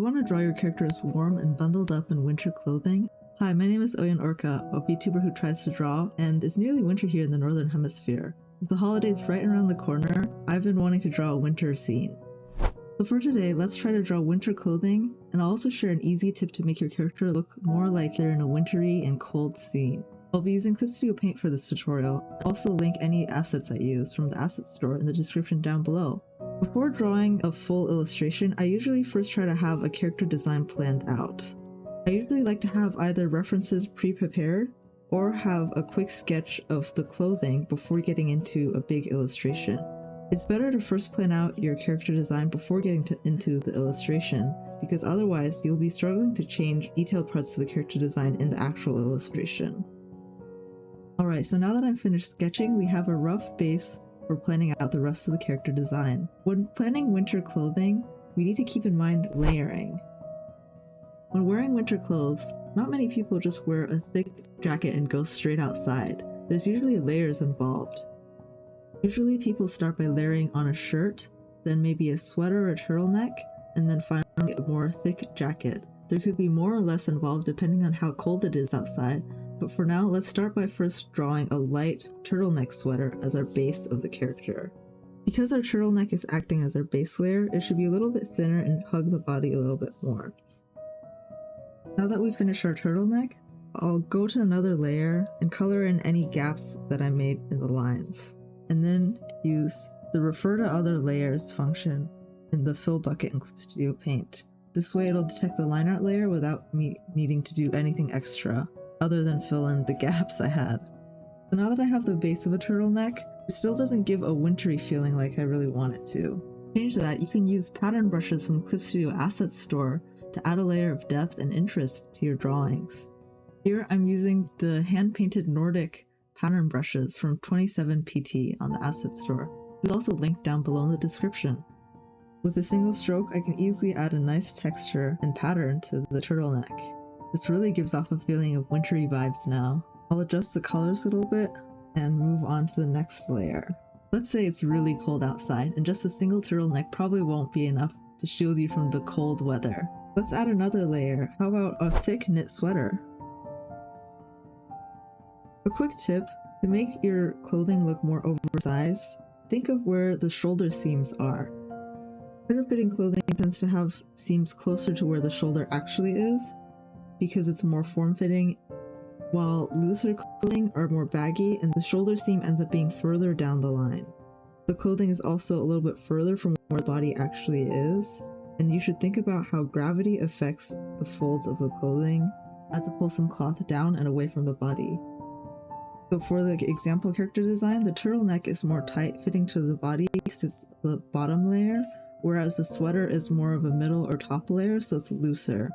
You want to draw your character as warm and bundled up in winter clothing? Hi, my name is Oyun Orka, a VTuber who tries to draw, and it's nearly winter here in the Northern Hemisphere. With the holidays right around the corner, I've been wanting to draw a winter scene. So for today, let's try to draw winter clothing, and I'll also share an easy tip to make your character look more like they're in a wintry and cold scene. I'll be using Speedpaint for this tutorial. I'll also link any assets I use from the asset store in the description down below. Before drawing a full illustration, I usually first try to have a character design planned out. I usually like to have either references pre-prepared or have a quick sketch of the clothing before getting into a big illustration. It's better to first plan out your character design before getting into the illustration, because otherwise you'll be struggling to change detailed parts of the character design in the actual illustration. Alright, so now that I'm finished sketching, we have a rough base for planning out the rest of the character design. When planning winter clothing, we need to keep in mind layering. When wearing winter clothes, not many people just wear a thick jacket and go straight outside. There's usually layers involved. Usually people start by layering on a shirt, then maybe a sweater or a turtleneck, and then finally a more thick jacket. There could be more or less involved depending on how cold it is outside, but for now let's start by first drawing a light turtleneck sweater as our base of the character. Because our turtleneck is acting as our base layer, it should be a little bit thinner and hug the body a little bit more. Now that we finished our turtleneck, I'll go to another layer and color in any gaps that I made in the lines, and then use the refer to other layers function in the fill bucket in Speedpaint. This way it'll detect the line art layer without me needing to do anything extra other than fill in the gaps I had. So now that I have the base of a turtleneck, it still doesn't give a wintry feeling like I really want it to. To change that, you can use pattern brushes from the Clip Studio Assets store to add a layer of depth and interest to your drawings. Here I'm using the hand-painted Nordic pattern brushes from 27PT on the Asset Store. It's also linked down below in the description. With a single stroke, I can easily add a nice texture and pattern to the turtleneck. This really gives off a feeling of wintry vibes now. I'll adjust the colors a little bit and move on to the next layer. Let's say it's really cold outside and just a single turtleneck probably won't be enough to shield you from the cold weather. Let's add another layer. How about a thick knit sweater? A quick tip: to make your clothing look more oversized, think of where the shoulder seams are. Better fitting clothing tends to have seams closer to where the shoulder actually is, because it's more form-fitting, while looser clothing are more baggy and the shoulder seam ends up being further down the line. The clothing is also a little bit further from where the body actually is, and you should think about how gravity affects the folds of the clothing as to pull some cloth down and away from the body. So for the example character design, the turtleneck is more tight fitting to the body because it's the bottom layer, whereas the sweater is more of a middle or top layer, so it's looser,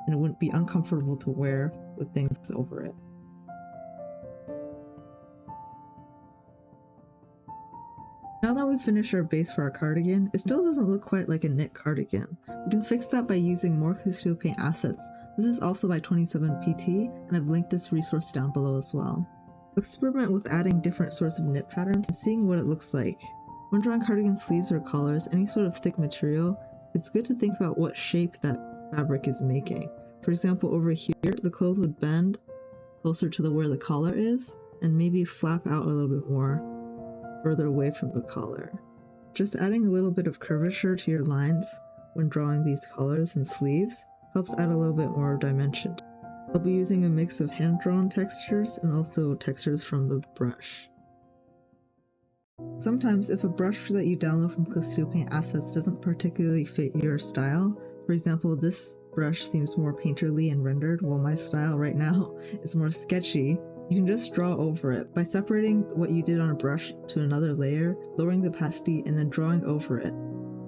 and it wouldn't be uncomfortable to wear with things over it. Now that we've finished our base for our cardigan, it still doesn't look quite like a knit cardigan. We can fix that by using more Speedpaint assets. This is also by 27PT, and I've linked this resource down below as well. Experiment with adding different sorts of knit patterns and seeing what it looks like. When drawing cardigan sleeves or collars, any sort of thick material, it's good to think about what shape that fabric is making. For example, over here, the clothes would bend closer to where the collar is, and maybe flap out a little bit more further away from the collar. Just adding a little bit of curvature to your lines when drawing these collars and sleeves helps add a little bit more dimension. I'll be using a mix of hand-drawn textures and also textures from the brush. Sometimes if a brush that you download from Speedpaint assets doesn't particularly fit your style, for example, this brush seems more painterly and rendered, while my style right now is more sketchy, you can just draw over it by separating what you did on a brush to another layer, lowering the opacity, and then drawing over it.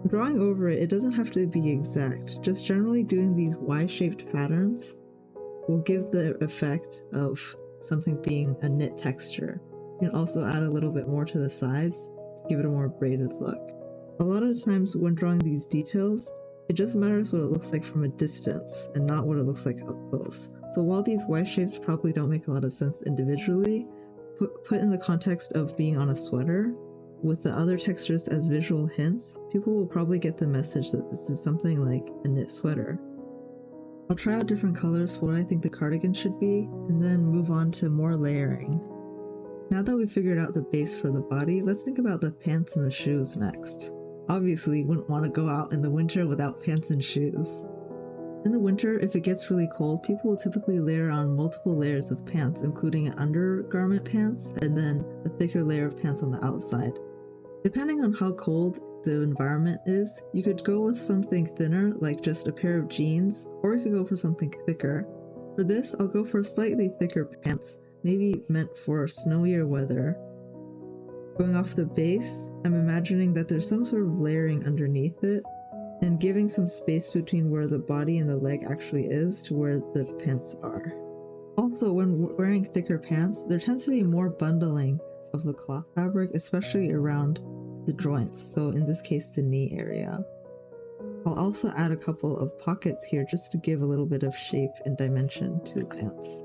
Drawing over it, it doesn't have to be exact, just generally doing these Y-shaped patterns will give the effect of something being a knit texture. You can also add a little bit more to the sides to give it a more braided look. A lot of times when drawing these details, it just matters what it looks like from a distance and not what it looks like up close. So while these Y shapes probably don't make a lot of sense individually, put in the context of being on a sweater, with the other textures as visual hints, people will probably get the message that this is something like a knit sweater. I'll try out different colors for what I think the cardigan should be, and then move on to more layering. Now that we've figured out the base for the body, let's think about the pants and the shoes next. Obviously, you wouldn't want to go out in the winter without pants and shoes. In the winter, if it gets really cold, people will typically layer on multiple layers of pants, including an undergarment pants and then a thicker layer of pants on the outside. Depending on how cold the environment is, you could go with something thinner, like just a pair of jeans, or you could go for something thicker. For this, I'll go for slightly thicker pants, maybe meant for snowier weather. Going off the base, I'm imagining that there's some sort of layering underneath it, and giving some space between where the body and the leg actually is to where the pants are. Also, when wearing thicker pants, there tends to be more bundling of the cloth fabric, especially around the joints, so in this case the knee area. I'll also add a couple of pockets here just to give a little bit of shape and dimension to the pants.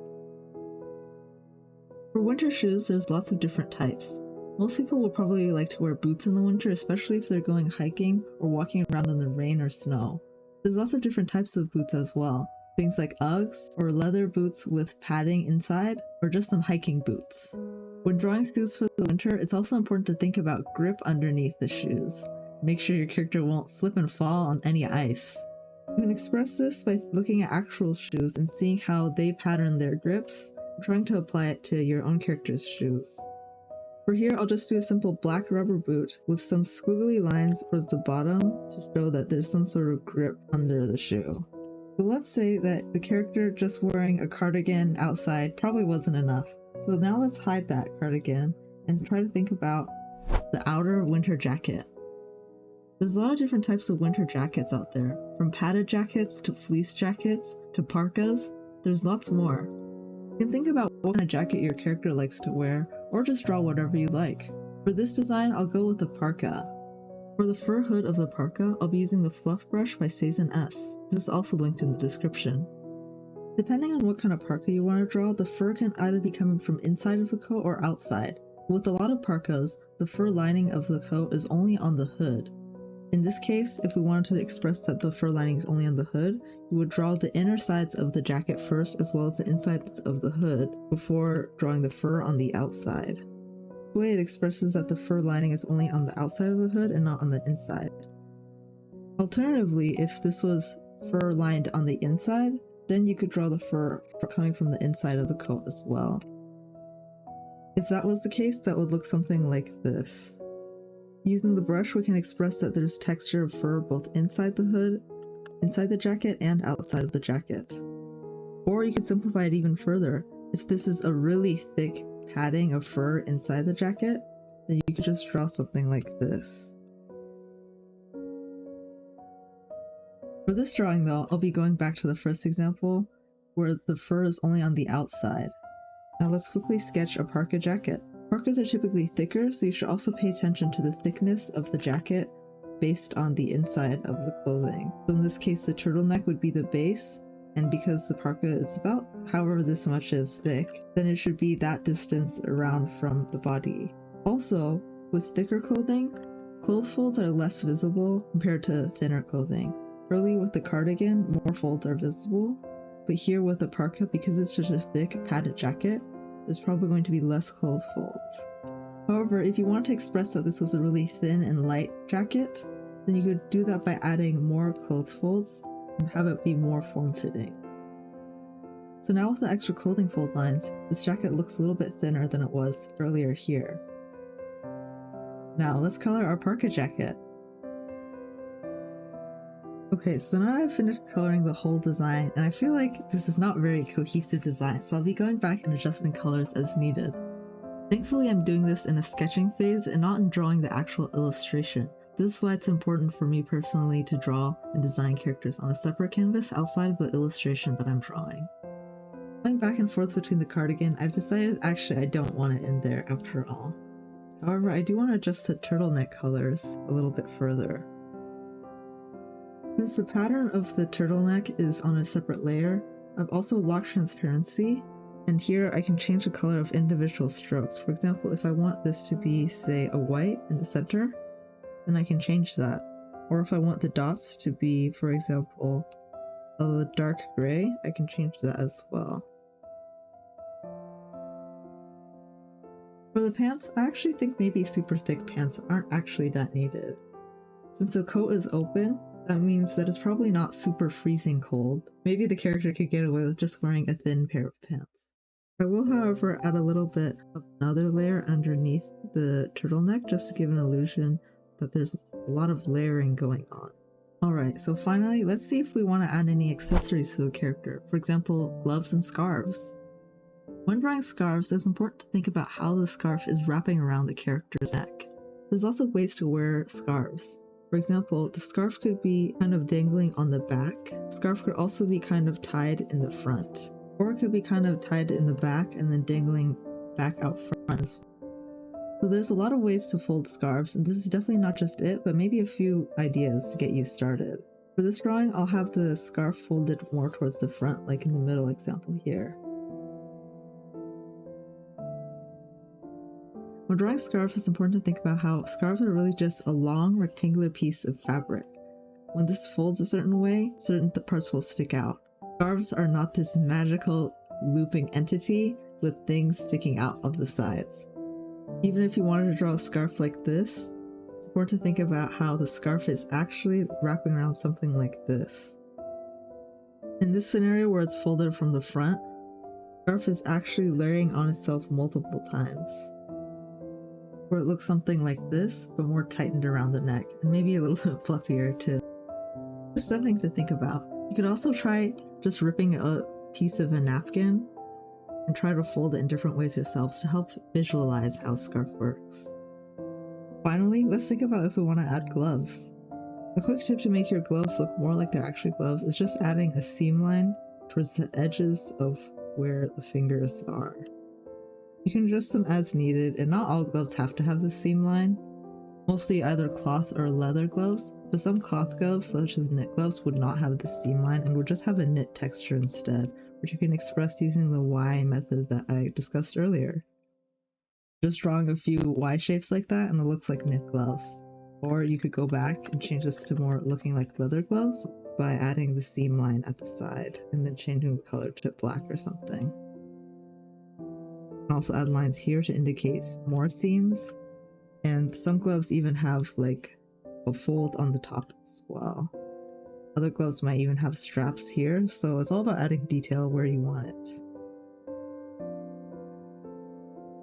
For winter shoes, there's lots of different types. Most people will probably like to wear boots in the winter, especially if they're going hiking or walking around in the rain or snow. There's lots of different types of boots as well. Things like Uggs, or leather boots with padding inside, or just some hiking boots. When drawing shoes for the winter, it's also important to think about grip underneath the shoes. Make sure your character won't slip and fall on any ice. You can express this by looking at actual shoes and seeing how they pattern their grips, and trying to apply it to your own character's shoes. For here, I'll just do a simple black rubber boot with some squiggly lines towards the bottom to show that there's some sort of grip under the shoe. So let's say that the character just wearing a cardigan outside probably wasn't enough. So now let's hide that cardigan and try to think about the outer winter jacket. There's a lot of different types of winter jackets out there, from padded jackets to fleece jackets to parkas. There's lots more. You can think about what kind of jacket your character likes to wear, or just draw whatever you like. For this design, I'll go with the parka. For the fur hood of the parka, I'll be using the Fluffbrush by seizenS. This is also linked in the description. Depending on what kind of parka you want to draw, the fur can either be coming from inside of the coat or outside. With a lot of parkas, the fur lining of the coat is only on the hood. In this case, if we wanted to express that the fur lining is only on the hood, you would draw the inner sides of the jacket first as well as the insides of the hood before drawing the fur on the outside. The way it expresses that the fur lining is only on the outside of the hood and not on the inside. Alternatively, if this was fur lined on the inside, then you could draw the fur coming from the inside of the coat as well. If that was the case, that would look something like this. Using the brush, we can express that there's texture of fur both inside the hood, inside the jacket, and outside of the jacket. Or you could simplify it even further. If this is a really thick padding of fur inside the jacket, then you could just draw something like this. For this drawing though, I'll be going back to the first example, where the fur is only on the outside. Now let's quickly sketch a parka jacket. Parkas are typically thicker, so you should also pay attention to the thickness of the jacket based on the inside of the clothing. So in this case, the turtleneck would be the base, and because the parka is about however this much is thick, then it should be that distance around from the body. Also, with thicker clothing, clothes folds are less visible compared to thinner clothing. Early with the cardigan, more folds are visible, but here with the parka, because it's such a thick padded jacket, there's probably going to be less clothes folds. However, if you want to express that this was a really thin and light jacket, then you could do that by adding more clothes folds and have it be more form-fitting. So now with the extra clothing fold lines, this jacket looks a little bit thinner than it was earlier here. Now let's color our parka jacket. Okay, so now I've finished coloring the whole design, and I feel like this is not very cohesive design, so I'll be going back and adjusting colors as needed. Thankfully, I'm doing this in a sketching phase and not in drawing the actual illustration. This is why it's important for me personally to draw and design characters on a separate canvas outside of the illustration that I'm drawing. Going back and forth between the cardigan, I've decided actually I don't want it in there after all. However, I do want to adjust the turtleneck colors a little bit further. Since the pattern of the turtleneck is on a separate layer, I've also locked transparency, And here I can change the color of individual strokes. For example, if I want this to be, say, a white in the center, then I can change that. Or if I want the dots to be, for example, a dark gray, I can change that as well. For the pants, I actually think maybe super thick pants aren't actually that needed. Since the coat is open, that means that it's probably not super freezing cold. Maybe the character could get away with just wearing a thin pair of pants. I will, however, add a little bit of another layer underneath the turtleneck just to give an illusion that there's a lot of layering going on. Alright, so finally, let's see if we want to add any accessories to the character. For example, gloves and scarves. When drawing scarves, it's important to think about how the scarf is wrapping around the character's neck. There's lots of ways to wear scarves. For example, the scarf could be kind of dangling on the back. The scarf could also be kind of tied in the front. Or it could be kind of tied in the back and then dangling back out front as well. So there's a lot of ways to fold scarves, and this is definitely not just it, but maybe a few ideas to get you started. For this drawing, I'll have the scarf folded more towards the front, like in the middle example here. When drawing scarves, it's important to think about how scarves are really just a long rectangular piece of fabric. When this folds a certain way, certain parts will stick out. Scarves are not this magical looping entity with things sticking out of the sides. Even if you wanted to draw a scarf like this, it's important to think about how the scarf is actually wrapping around something like this. In this scenario where it's folded from the front, the scarf is actually layering on itself multiple times. Where it looks something like this, but more tightened around the neck, and maybe a little bit fluffier too. Just something to think about. You could also try just ripping a piece of a napkin and try to fold it in different ways yourselves to help visualize how a scarf works. Finally, let's think about if we want to add gloves. A quick tip to make your gloves look more like they're actually gloves is just adding a seam line towards the edges of where the fingers are. You can adjust them as needed, and not all gloves have to have the seam line. Mostly either cloth or leather gloves, but some cloth gloves, such as knit gloves, would not have the seam line and would just have a knit texture instead, which you can express using the Y method that I discussed earlier. Just drawing a few Y shapes like that and it looks like knit gloves. Or you could go back and change this to more looking like leather gloves by adding the seam line at the side and then changing the color to black or something. Also add lines here to indicate more seams, and some gloves even have like a fold on the top as well. Other gloves might even have straps here, so it's all about adding detail where you want it.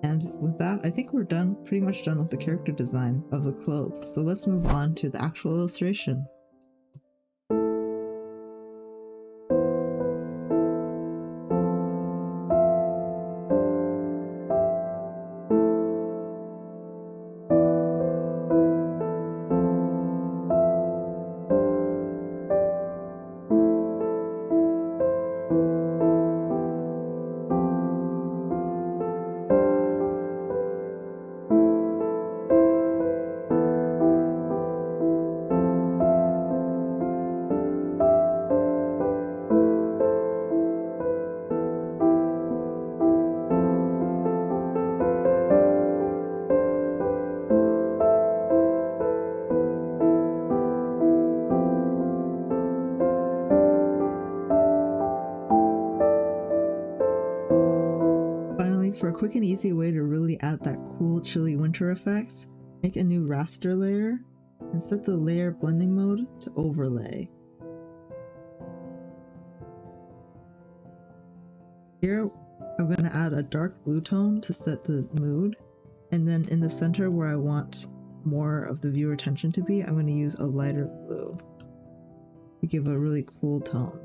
And with that, I think we're pretty much done with the character design of the clothes, so let's move on to the actual illustration. For a quick and easy way to really add that cool chilly winter effect, make a new raster layer and set the layer blending mode to overlay. Here I'm going to add a dark blue tone to set the mood, and then in the center where I want more of the viewer attention to be, I'm going to use a lighter blue to give a really cool tone.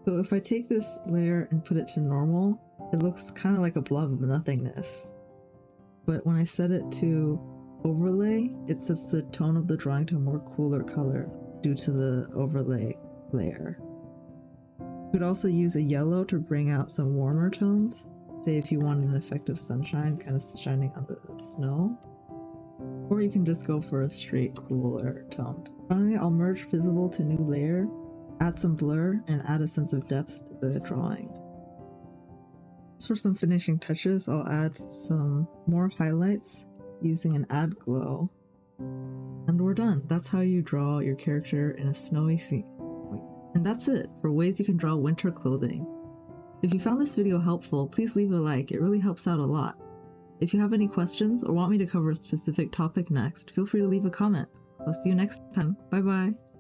So if I take this layer and put it to normal, it looks kind of like a blob of nothingness. But when I set it to overlay, it sets the tone of the drawing to a more cooler color due to the overlay layer. You could also use a yellow to bring out some warmer tones, say if you want an effect of sunshine kind of shining on the snow. Or you can just go for a straight cooler tone. Finally, I'll merge visible to new layer, add some blur, and add a sense of depth to the drawing. For some finishing touches, I'll add some more highlights using an add glow. And we're done. That's how you draw your character in a snowy scene. And that's it for ways you can draw winter clothing. If you found this video helpful, please leave a like, it really helps out a lot. If you have any questions or want me to cover a specific topic next, feel free to leave a comment. I'll see you next time. Bye bye!